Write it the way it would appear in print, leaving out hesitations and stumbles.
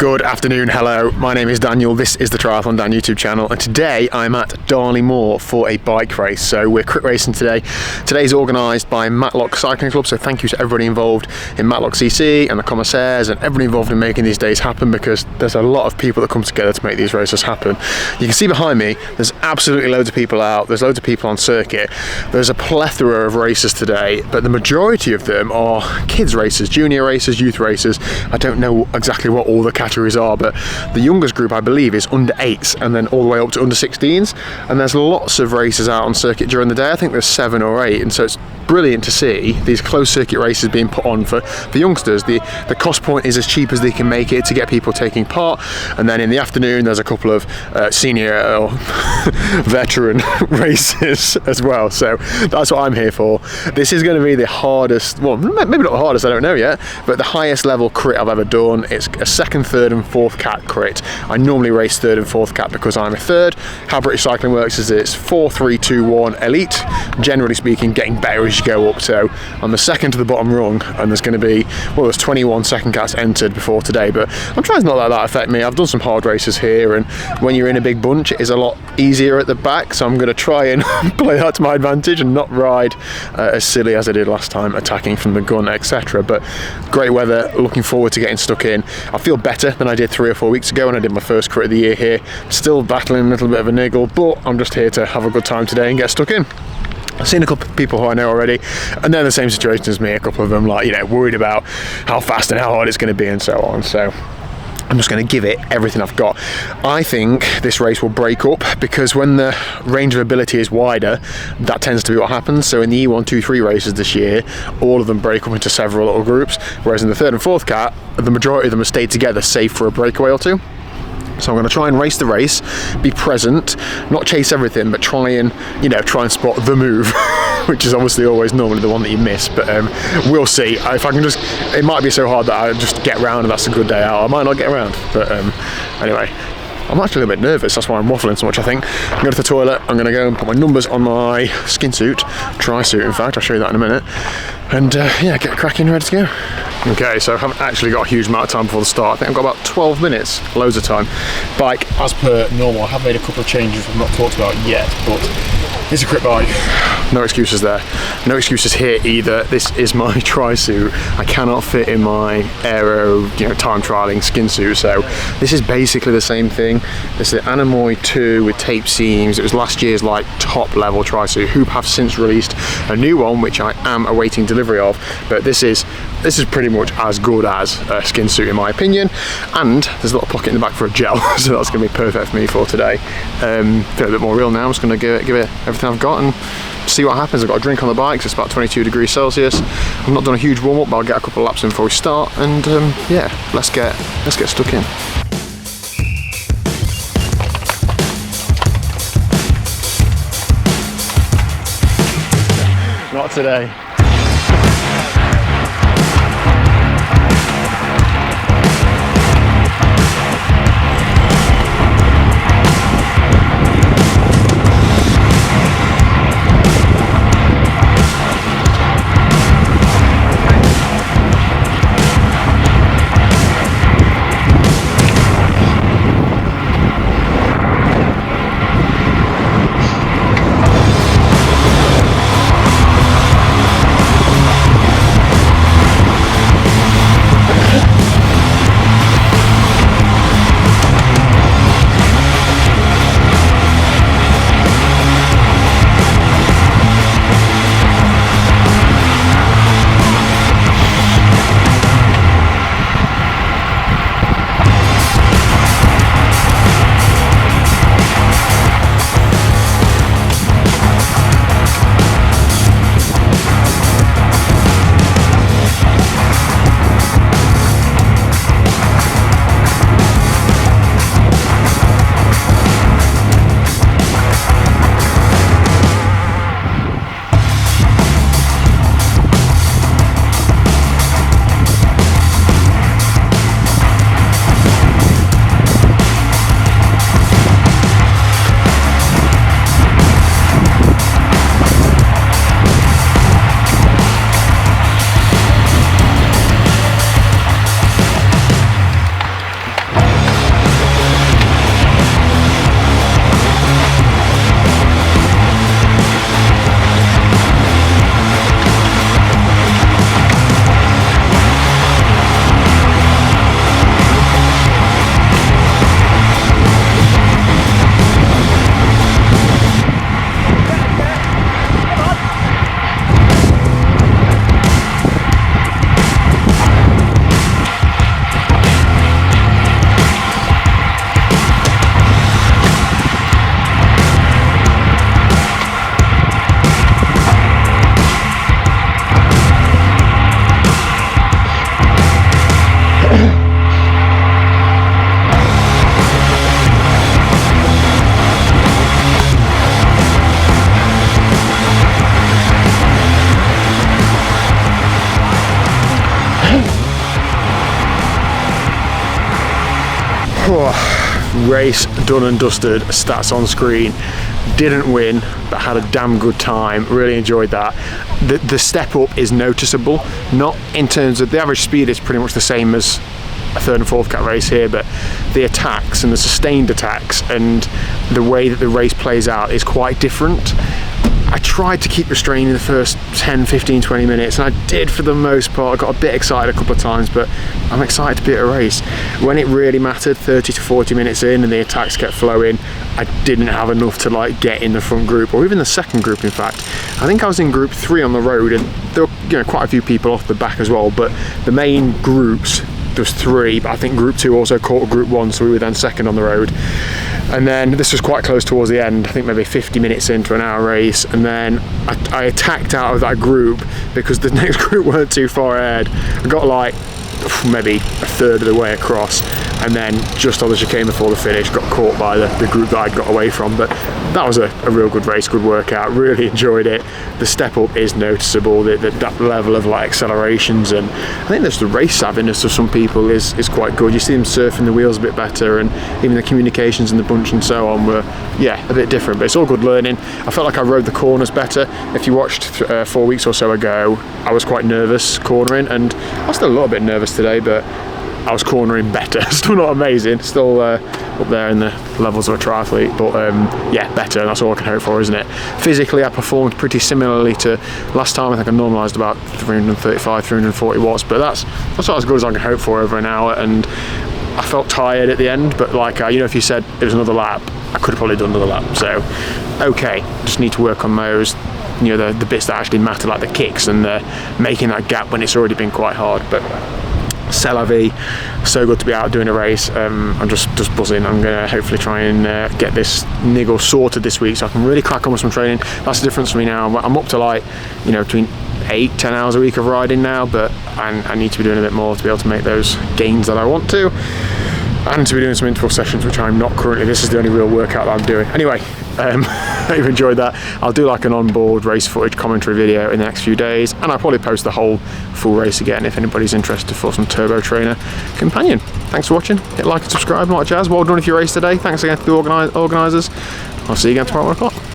Good afternoon, hello, my name is Daniel, this is the TriathlonDan YouTube channel, and today I'm at Darley Moor for a bike race. So we're crit racing today. Today's organised by Matlock Cycling Club, so thank you to everybody involved in Matlock CC and the commissaires and everybody involved in making these days happen, because there's a lot of people that come together to make these races happen. You can see behind me, there's absolutely loads of people out, there's loads of people on circuit, there's a plethora of races today, but the majority of them are kids races, junior races, youth races. I don't know exactly what all the categories are, but the youngest group I believe is under 8s and then all the way up to under 16s, and there's lots of races out on circuit during the day. I think there's 7 or 8, and so it's brilliant to see these closed circuit races being put on for youngsters. The cost point is as cheap as they can make it to get people taking part, and then in the afternoon there's a couple of senior or veteran races as well, so that's what I'm here for. This is going to be the hardest, well maybe not the hardest, I don't know yet, but the highest level crit I've ever done. It's a 2nd, 3rd and 4th cat crit. I normally race 3rd and 4th cat because I'm a 3rd. How British cycling works is it's 4, 3, 2, 1 elite, generally speaking getting better as you go up. So I'm the 2nd to the bottom rung, and there's going to be, well, there's 21 2nd cats entered before today, but I'm trying to not let that affect me. I've done some hard races here, and when you're in a big bunch it is a lot easier at the back, so I'm going to try and play that to my advantage and not ride as silly as I did last time, attacking from the gun, etc. But great weather, looking forward to getting stuck in. I feel better than I did 3 or 4 weeks ago when I did my first crit of the year here. Still battling a little bit of a niggle, but I'm just here to have a good time today and get stuck in. I've seen a couple of people who I know already, and they're in the same situation as me. A couple of them, like, you know, worried about how fast and how hard it's going to be and so on. So I'm just going to give it everything I've got. I think this race will break up, because when the range of ability is wider, that tends to be what happens. So in the E1, 2, 3 races this year, all of them break up into several little groups, whereas in the 3rd and 4th cat, the majority of them have stayed together, save for a breakaway or 2. So I'm going to try and race the race, be present, not chase everything, but try and spot the move, which is obviously always normally the one that you miss, but we'll see. If I can just, it might be so hard that I just get round and that's a good day out. I might not get around, but anyway. I'm actually a little bit nervous, that's why I'm waffling so much, I think. I'm going to the toilet, I'm going to go and put my numbers on my skin suit, tri-suit in fact, I'll show you that in a minute, and yeah, get cracking, ready to go. Okay, so I haven't actually got a huge amount of time before the start. I think I've got about 12 minutes, loads of time. Bike, as per normal, I have made a couple of changes I've not talked about yet, but it's a crit bike. No excuses there. No excuses here either. This is my tri-suit. I cannot fit in my aero, time trialing skin suit, so this is basically the same thing. This is the Anemoy 2 with tape seams. It was last year's like top level tri-suit. Hoop have since released a new one, which I am awaiting delivery of, but this is pretty much as good as a skin suit in my opinion, and there's a little pocket in the back for a gel, so that's going to be perfect for me for today. Feel a bit more real now. I'm just going to give it everything I've got and see what happens. I've got a drink on the bike, so it's about 22 degrees Celsius. I've not done a huge warm up, but I'll get a couple of laps in before we start, and yeah, let's get stuck in. Not today. Race done and dusted, stats on screen. Didn't win, but had a damn good time. Really enjoyed that. The step up is noticeable, not in terms of the average speed is pretty much the same as a third and fourth cat race here, but the attacks and the sustained attacks and the way that the race plays out is quite different. I tried to keep restraining the first 10, 15, 20 minutes, and I did for the most part. I got a bit excited a couple of times, but I'm excited to be at a race. When it really mattered, 30 to 40 minutes in and the attacks kept flowing, I didn't have enough to like get in the front group, or even the second group in fact. I think I was in group 3 on the road, and there were quite a few people off the back as well, but the main groups, there was 3, but I think group 2 also caught group 1, so we were then second on the road. And then this was quite close towards the end, I think maybe 50 minutes into an hour race, and then I attacked out of that group because the next group weren't too far ahead. I got like maybe a third of the way across, and then just on the chicane before the finish got caught by the group that I'd got away from. But that was a real good race, good workout, really enjoyed it. The step up is noticeable, that level of like accelerations, and I think there's the race savviness of some people is quite good. You see them surfing the wheels a bit better, and even the communications in the bunch and so on were a bit different, but it's all good learning. I felt like I rode the corners better. If you watched 4 weeks or so ago, I was quite nervous cornering, and I was still a little bit nervous today, but I was cornering better. Still not amazing, still up there in the levels of a triathlete, but better, and that's all I can hope for, isn't it? Physically, I performed pretty similarly to last time. I think I normalised about 335, 340 watts, but that's not as good as I can hope for over an hour, and I felt tired at the end, but like, if you said it was another lap, I could have probably done another lap, so okay, just need to work on those, the bits that actually matter, like the kicks and making that gap when it's already been quite hard. But c'est la vie, so good to be out doing a race. I'm just buzzing. I'm gonna hopefully try and get this niggle sorted this week so I can really crack on with some training. That's the difference for me now. I'm up to like, between 8-10 hours a week of riding now, but I need to be doing a bit more to be able to make those gains that I want to, and to be doing some interval sessions, which I'm not currently. This is the only real workout that I'm doing. Anyway, I hope you enjoyed that. I'll do like an onboard race footage commentary video in the next few days, and I'll probably post the whole full race again if anybody's interested for some Turbo Trainer companion. Thanks for watching. Hit like and subscribe and all that jazz. Well done if you raced today. Thanks again to the organisers. I'll see you again tomorrow at 1 o'clock.